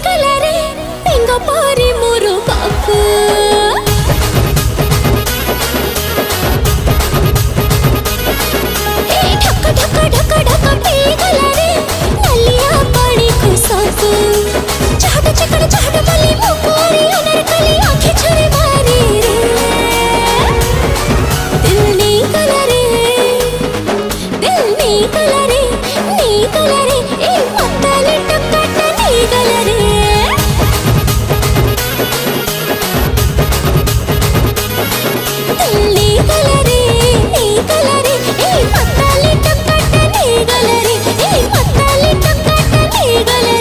गला रे पेंग परी मोर बाबू ढक ढक ढक ढक पी गला रे नलिया पानी को सब चाट चिकड़